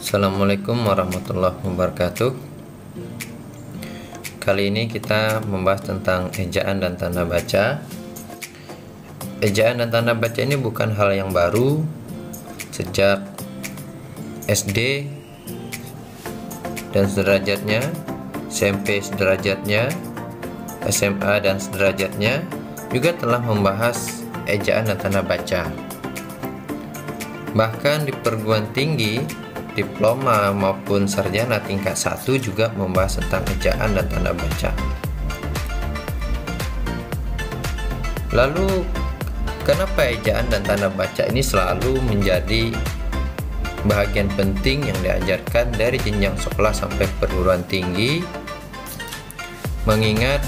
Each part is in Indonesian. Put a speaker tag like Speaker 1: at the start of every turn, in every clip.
Speaker 1: Assalamualaikum warahmatullahi wabarakatuh. Kali ini kita membahas tentang ejaan dan tanda baca. Ejaan dan tanda baca ini bukan hal yang baru. Sejak SD dan sederajatnya, SMP sederajatnya, SMA dan sederajatnya juga telah membahas ejaan dan tanda baca. Bahkan di perguruan tinggi, diploma maupun sarjana tingkat 1 juga membahas tentang ejaan dan tanda baca. Lalu, kenapa ejaan dan tanda baca ini selalu menjadi bahagian penting yang diajarkan dari jenjang sekolah sampai perguruan tinggi? Mengingat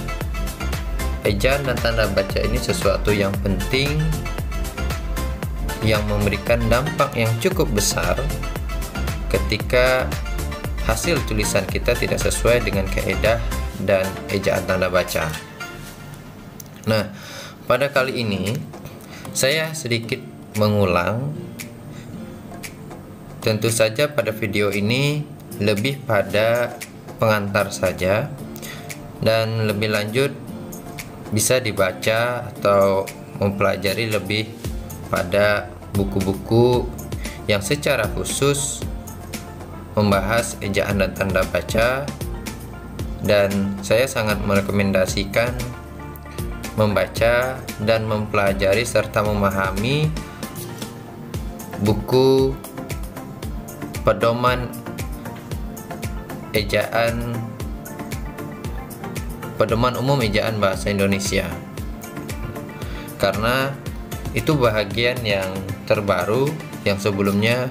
Speaker 1: ejaan dan tanda baca ini sesuatu yang penting yang memberikan dampak yang cukup besar ketika hasil tulisan kita tidak sesuai dengan kaedah dan ejaan tanda baca. Nah, pada kali ini saya sedikit mengulang. Tentu saja pada video ini lebih pada pengantar saja, dan lebih lanjut bisa dibaca atau mempelajari lebih pada buku-buku yang secara khusus membahas ejaan dan tanda baca, dan saya sangat merekomendasikan membaca dan mempelajari serta memahami buku pedoman umum ejaan bahasa Indonesia, karena itu bahagian yang terbaru yang sebelumnya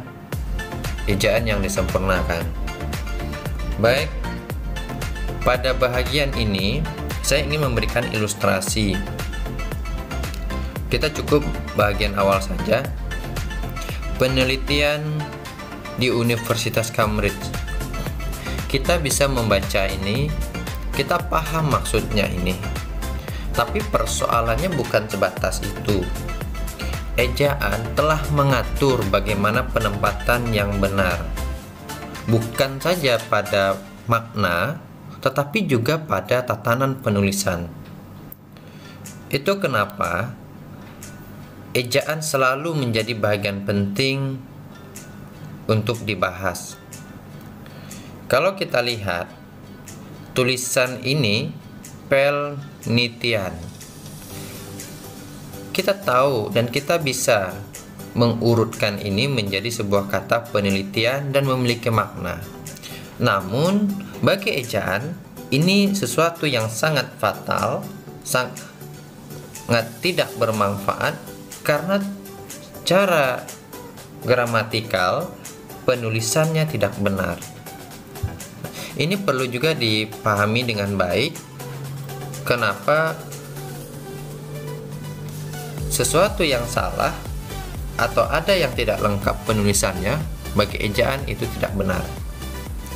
Speaker 1: ejaan yang disempurnakan. Baik, pada bahagian ini saya ingin memberikan ilustrasi. Kita cukup bahagian awal saja. Penelitian di Universitas Cambridge. Kita bisa membaca ini, kita paham maksudnya ini. Tapi persoalannya bukan sebatas itu. Ejaan telah mengatur bagaimana penempatan yang benar, bukan saja pada makna, tetapi juga pada tatanan penulisan. Itu kenapa ejaan selalu menjadi bagian penting untuk dibahas. Kalau kita lihat tulisan ini penelitian, kita tahu dan kita bisa mengurutkan ini menjadi sebuah kata penelitian dan memiliki makna. Namun bagi ejaan ini sesuatu yang sangat fatal, sangat tidak bermanfaat, karena cara gramatikal penulisannya tidak benar. Ini perlu juga dipahami dengan baik. Kenapa sesuatu yang salah atau ada yang tidak lengkap penulisannya bagi ejaan itu tidak benar,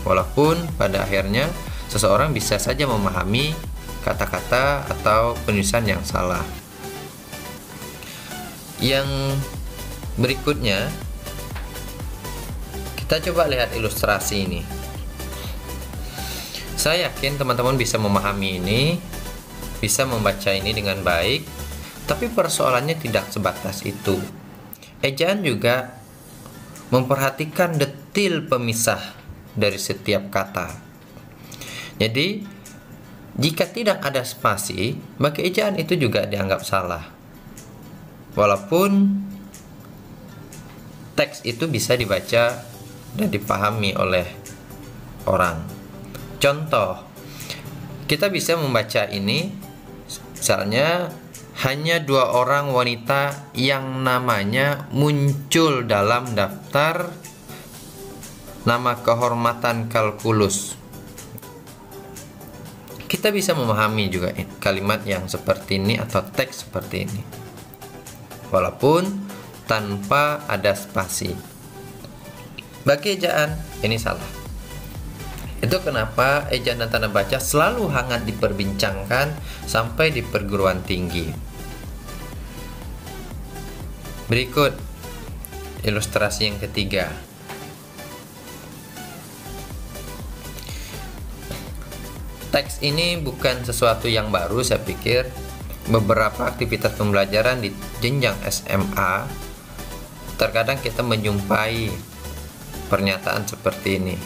Speaker 1: walaupun pada akhirnya seseorang bisa saja memahami kata-kata atau penulisan yang salah. Yang berikutnya, kita coba lihat ilustrasi ini. Saya yakin teman-teman bisa memahami ini, bisa membaca ini dengan baik. Tapi persoalannya tidak sebatas itu. Ejaan juga memperhatikan detil pemisah dari setiap kata. Jadi, jika tidak ada spasi, maka ejaan itu juga dianggap salah. Walaupun teks itu bisa dibaca dan dipahami oleh orang. Contoh, kita bisa membaca ini, misalnya hanya 2 orang wanita yang namanya muncul dalam daftar nama kehormatan kalkulus. Kita bisa memahami juga kalimat yang seperti ini atau teks seperti ini, walaupun tanpa ada spasi. Bagi ejaan ini salah. Itu kenapa ejaan dan tanda baca selalu hangat diperbincangkan sampai di perguruan tinggi. Berikut ilustrasi yang ketiga. teks ini bukan sesuatu yang baru. Saya pikir beberapa aktivitas pembelajaran di jenjang SMA terkadang kita menjumpai pernyataan seperti ini.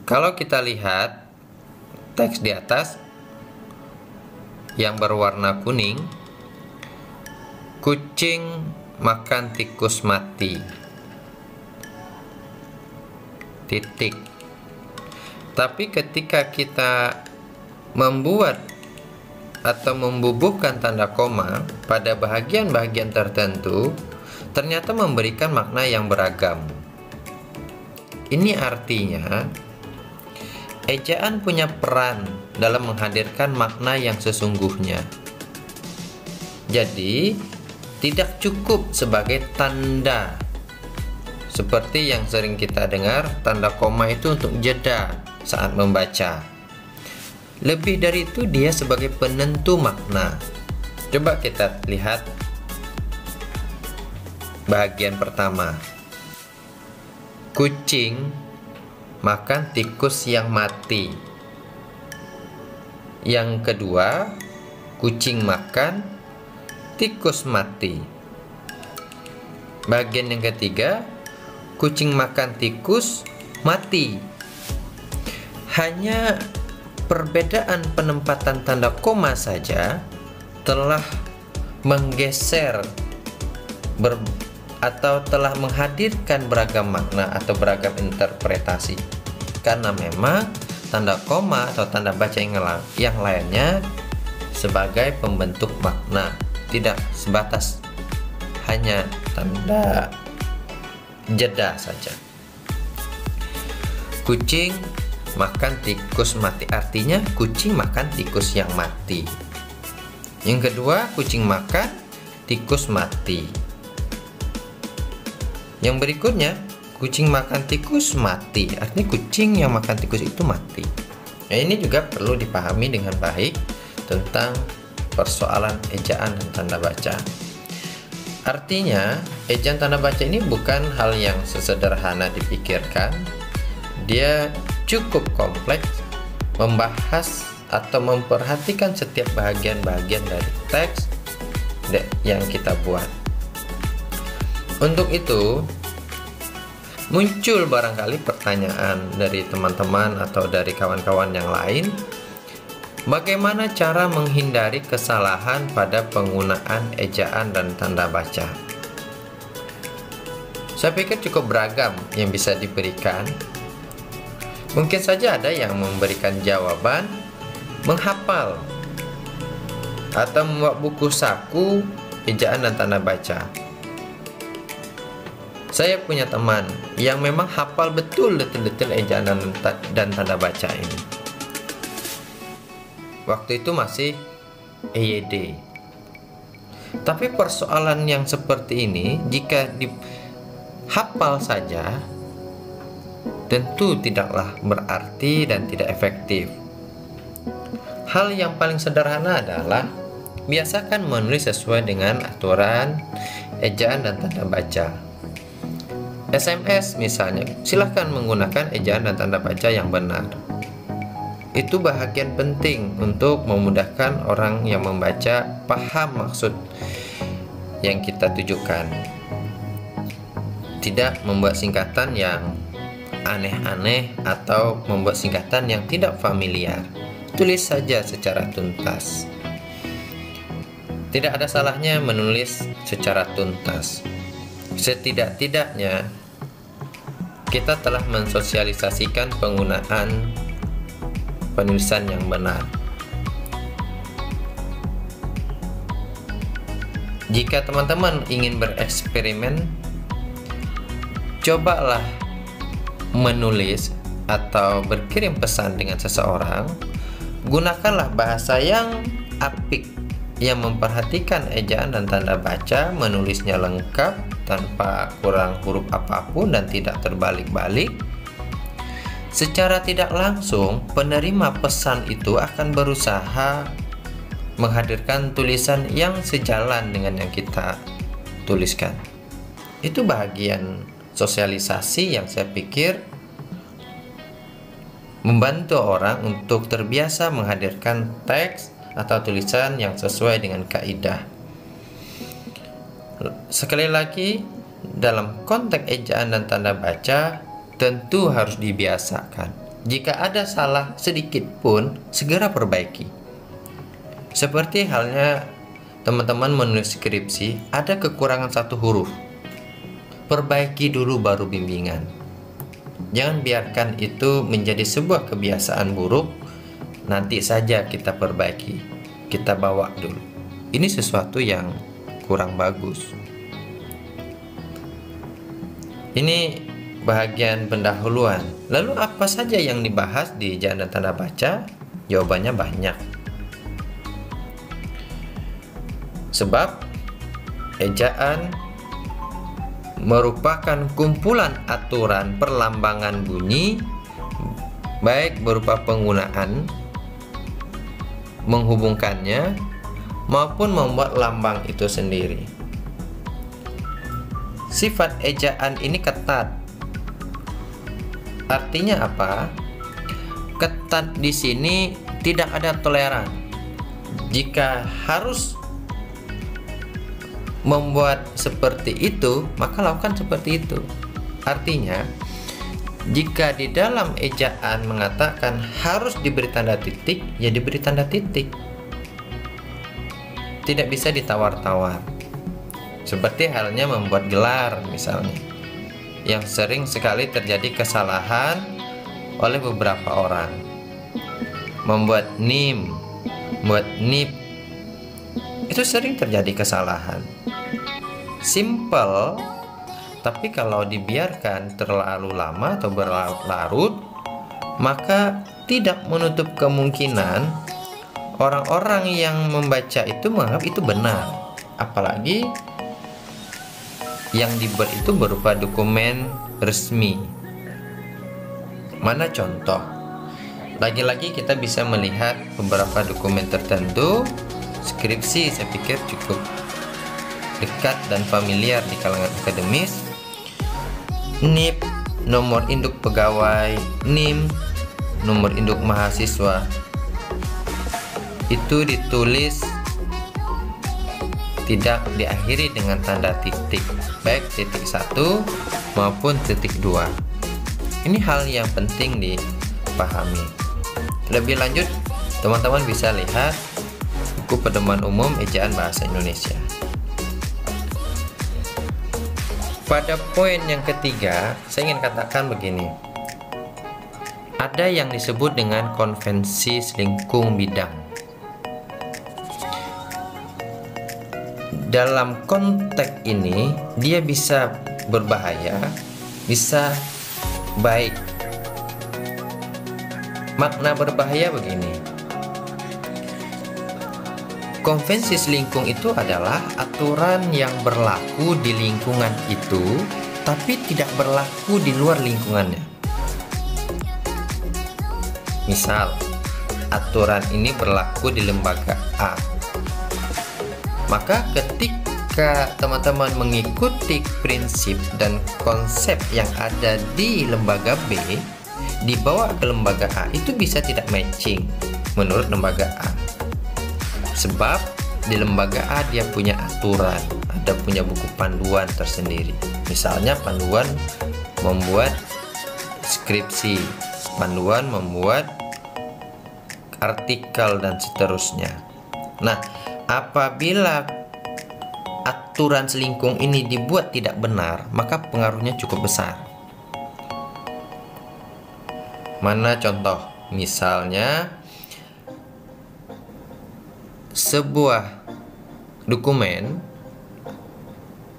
Speaker 1: Kalau kita lihat teks di atas yang berwarna kuning, kucing makan tikus mati. Titik. Tapi ketika kita membuat atau membubuhkan tanda koma pada bahagian-bahagian tertentu, ternyata memberikan makna yang beragam. Ini artinya ejaan punya peran dalam menghadirkan makna yang sesungguhnya. Jadi, tidak cukup sebagai tanda seperti yang sering kita dengar, tanda koma itu untuk jeda saat membaca. Lebih dari itu, dia sebagai penentu makna. Coba kita lihat bagian pertama. Kucing makan tikus yang mati. Yang kedua, kucing makan tikus mati. Bagian yang ketiga, kucing makan tikus mati. Hanya perbedaan penempatan tanda koma saja telah menggeser atau telah menghadirkan beragam makna atau beragam interpretasi. Karena memang tanda koma atau tanda baca yang lainnya sebagai pembentuk makna, tidak sebatas hanya tanda jeda saja. Kucing makan tikus mati, artinya kucing makan tikus yang mati. Yang kedua, kucing makan tikus mati. Yang berikutnya, kucing makan tikus mati, artinya kucing yang makan tikus itu mati. Nah, ini juga perlu dipahami dengan baik tentang persoalan ejaan dan tanda baca. Artinya, ejaan tanda baca ini bukan hal yang sesederhana dipikirkan. Dia cukup kompleks, membahas atau memperhatikan setiap bagian-bagian dari teks yang kita buat. Untuk itu, muncul barangkali pertanyaan dari teman-teman atau dari kawan-kawan yang lain, bagaimana cara menghindari kesalahan pada penggunaan ejaan dan tanda baca? Saya pikir cukup beragam yang bisa diberikan. Mungkin saja ada yang memberikan jawaban menghafal atau membuat buku saku ejaan dan tanda baca. Saya punya teman yang memang hafal betul detil-detil ejaan dan tanda baca ini. Waktu itu masih EYD. Tapi persoalan yang seperti ini jika dihafal saja tentu tidaklah berarti dan tidak efektif. Hal yang paling sederhana adalah biasakan menulis sesuai dengan aturan ejaan dan tanda baca. SMS misalnya, silahkan menggunakan ejaan dan tanda baca yang benar. Itu bahagian penting untuk memudahkan orang yang membaca paham maksud yang kita tujukan. Tidak membuat singkatan yang aneh-aneh atau membuat singkatan yang tidak familiar. Tulis saja secara tuntas. Tidak ada salahnya menulis secara tuntas. Setidak-tidaknya kita telah mensosialisasikan penggunaan penulisan yang benar. Jika teman-teman ingin bereksperimen, cobalah menulis atau berkirim pesan dengan seseorang. Gunakanlah bahasa yang apik, yang memperhatikan ejaan dan tanda baca, menulisnya lengkap tanpa kurang huruf apapun dan tidak terbalik-balik. Secara tidak langsung, penerima pesan itu akan berusaha menghadirkan tulisan yang sejalan dengan yang kita tuliskan. Itu bagian sosialisasi yang saya pikir membantu orang untuk terbiasa menghadirkan teks atau tulisan yang sesuai dengan kaidah. Sekali lagi, dalam konteks ejaan dan tanda baca tentu harus dibiasakan. Jika ada salah sedikit pun, segera perbaiki. Seperti halnya teman-teman menulis skripsi, ada kekurangan satu huruf. Perbaiki dulu baru bimbingan. Jangan biarkan itu menjadi sebuah kebiasaan buruk. Nanti saja kita perbaiki, kita bawa dulu. Ini sesuatu yang kurang bagus. Ini bahagian pendahuluan. Lalu apa saja yang dibahas di ejaan dan tanda baca? Jawabannya banyak. Sebab ejaan merupakan kumpulan aturan perlambangan bunyi, baik berupa penggunaan, menghubungkannya, maupun membuat lambang itu sendiri. Sifat ejaan ini ketat. Artinya apa? Ketat di sini tidak ada toleran. Jika harus membuat seperti itu, maka lakukan seperti itu. Artinya, jika di dalam ejaan mengatakan harus diberi tanda titik, ya diberi tanda titik. Tidak bisa ditawar-tawar. Seperti halnya membuat gelar misalnya, yang sering sekali terjadi kesalahan oleh beberapa orang. Membuat nim, membuat nip, itu sering terjadi kesalahan. Simple, tapi kalau dibiarkan terlalu lama atau berlarut-larut, maka tidak menutup kemungkinan orang-orang yang membaca itu menganggap itu benar. Apalagi yang dibuat itu berupa dokumen resmi. Mana contoh? Lagi-lagi kita bisa melihat beberapa dokumen tertentu. Skripsi saya pikir cukup dekat dan familiar di kalangan akademis. NIP, nomor induk pegawai, NIM, nomor induk mahasiswa, itu ditulis tidak diakhiri dengan tanda titik, baik titik 1 maupun titik 2. Ini hal yang penting dipahami. Lebih lanjut, teman-teman bisa lihat buku Pedoman Umum Ejaan Bahasa Indonesia. Pada poin yang ketiga, saya ingin katakan begini. Ada yang disebut dengan konvensi selingkung bidang. Dalam konteks ini, dia bisa berbahaya, bisa baik. Makna berbahaya begini. Konvensi selingkung itu adalah aturan yang berlaku di lingkungan itu, tapi tidak berlaku di luar lingkungannya. Misal, aturan ini berlaku di lembaga A. Maka ketika teman-teman mengikuti prinsip dan konsep yang ada di lembaga B, dibawa ke lembaga A, itu bisa tidak matching menurut lembaga A. Sebab di lembaga A dia punya aturan, ada punya buku panduan tersendiri. Misalnya panduan membuat skripsi, panduan membuat artikel dan seterusnya. Nah, apabila aturan selingkung ini dibuat tidak benar, maka pengaruhnya cukup besar. Mana contoh? Misalnya sebuah dokumen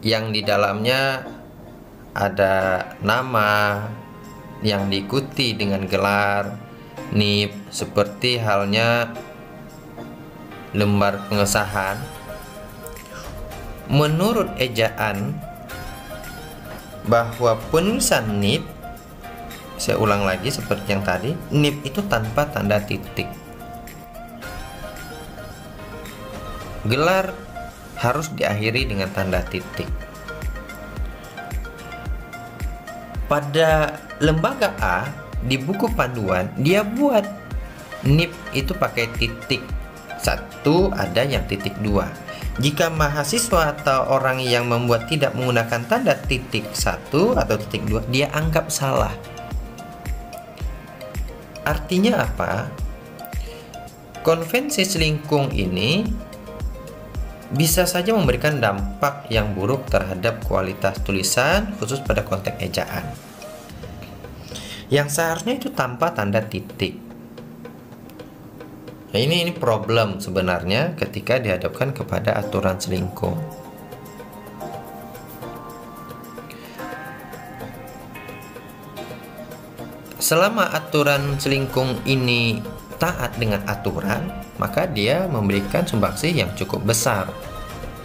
Speaker 1: yang di dalamnya ada nama yang diikuti dengan gelar NIP, seperti halnya lembar pengesahan. Menurut ejaan bahwa penulisan NIP, saya ulang lagi seperti yang tadi, NIP itu tanpa tanda titik. Gelar harus diakhiri dengan tanda titik. Pada lembaga A, di buku panduan dia buat NIP itu pakai titik 1, ada yang titik 2. Jika mahasiswa atau orang yang membuat tidak menggunakan tanda titik 1 atau titik 2, dia anggap salah. Artinya apa? Konvensi selingkung ini bisa saja memberikan dampak yang buruk terhadap kualitas tulisan, khusus pada konteks ejaan. Yang seharusnya itu tanpa tanda titik. Nah, ini problem sebenarnya ketika dihadapkan kepada aturan selingkung. Selama aturan selingkung ini taat dengan aturan, maka dia memberikan sumbangsi yang cukup besar,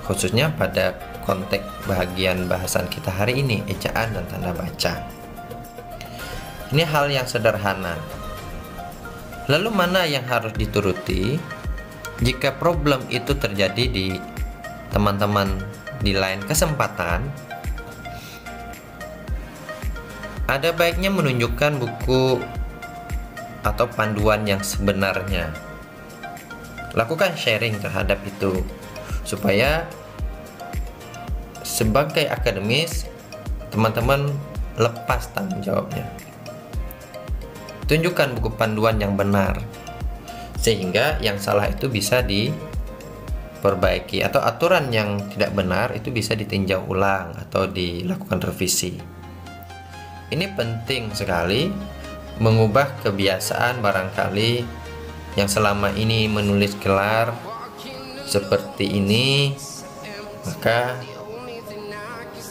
Speaker 1: khususnya pada konteks bagian bahasan kita hari ini, ejaan dan tanda baca. Ini hal yang sederhana. Lalu mana yang harus dituruti jika problem itu terjadi di teman-teman di lain kesempatan? Ada baiknya menunjukkan buku atau panduan yang sebenarnya. Lakukan sharing terhadap itu supaya sebagai akademis teman-teman lepas tanggung jawabnya. Tunjukkan buku panduan yang benar sehingga yang salah itu bisa diperbaiki, atau aturan yang tidak benar itu bisa ditinjau ulang atau dilakukan revisi. Ini penting sekali, mengubah kebiasaan barangkali yang selama ini menulis gelar seperti ini, maka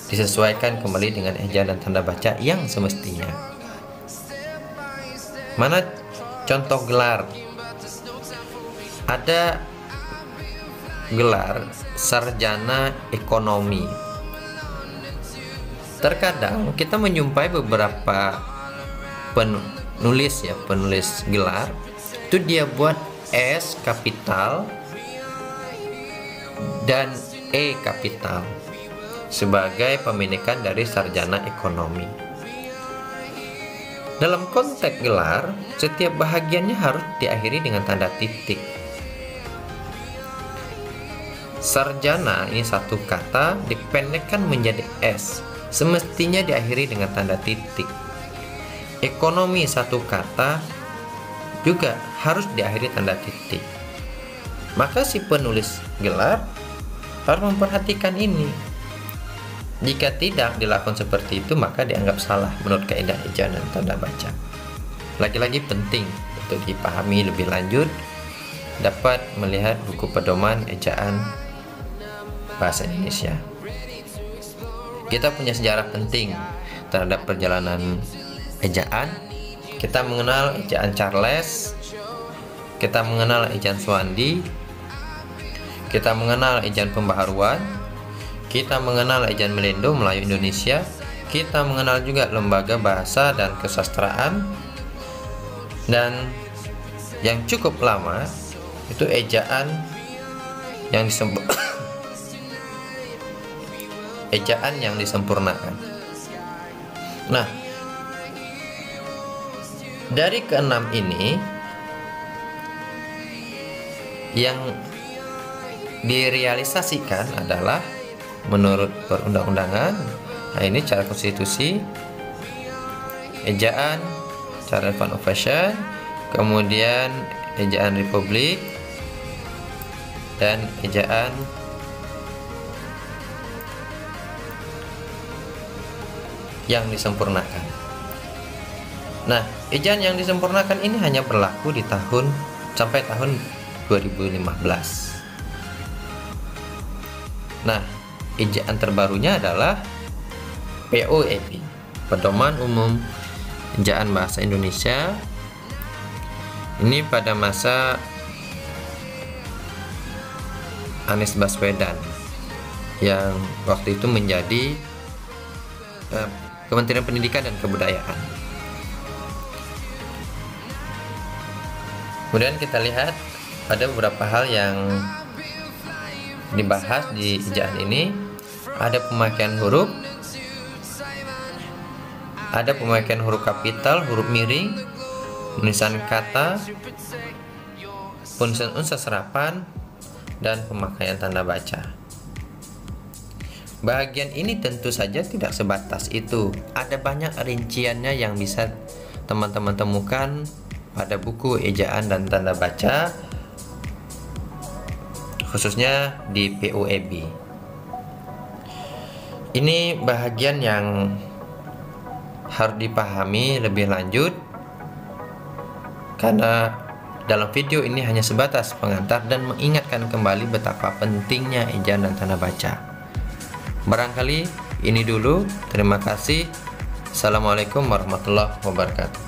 Speaker 1: disesuaikan kembali dengan ejaan dan tanda baca yang semestinya. Mana contoh gelar? Ada gelar sarjana ekonomi. Terkadang kita menjumpai beberapa penulis gelar itu dia buat S kapital dan E kapital sebagai pemendekan dari sarjana ekonomi. Dalam konteks gelar, setiap bahagiannya harus diakhiri dengan tanda titik. Sarjana ini satu kata dipendekkan menjadi S, semestinya diakhiri dengan tanda titik. Ekonomi satu kata juga harus diakhiri tanda titik. Maka si penulis gelar harus memperhatikan ini. Jika tidak dilakukan seperti itu, maka dianggap salah menurut kaidah ejaan dan tanda baca. Lagi-lagi penting untuk dipahami lebih lanjut, dapat melihat buku pedoman ejaan bahasa Indonesia. Kita punya sejarah penting terhadap perjalanan ejaan. Kita mengenal ejaan Charles, kita mengenal ejaan Swandi, kita mengenal ejaan pembaharuan, kita mengenal ejaan Melendo Melayu Indonesia, kita mengenal juga lembaga bahasa dan kesastraan, dan yang cukup lama itu ejaan yang disempurnakan. Nah, dari keenam ini yang direalisasikan adalah menurut perundang-undangan. Nah, ini cara konstitusi, ejaan, cara fund of fashion, kemudian ejaan republik, dan ejaan yang disempurnakan. Nah, ejaan yang disempurnakan ini hanya berlaku di sampai tahun 2015. Nah, ejaan terbarunya adalah POEP, Pedoman Umum Ejaan Bahasa Indonesia. Ini pada masa Anies Baswedan yang waktu itu menjadi Kementerian Pendidikan dan Kebudayaan. Kemudian kita lihat ada beberapa hal yang dibahas di ejaan ini. Ada pemakaian huruf, Ada pemakaian huruf kapital, huruf miring, penulisan kata, penulisan unsur serapan, dan pemakaian tanda baca. Bagian ini tentu saja tidak sebatas itu. Ada banyak rinciannya yang bisa teman-teman temukan pada buku ejaan dan tanda baca, khususnya di PUEB. Ini bagian yang harus dipahami lebih lanjut, karena dalam video ini hanya sebatas pengantar dan mengingatkan kembali betapa pentingnya ejaan dan tanda baca. Barangkali ini dulu. Terima kasih. Assalamualaikum warahmatullahi wabarakatuh.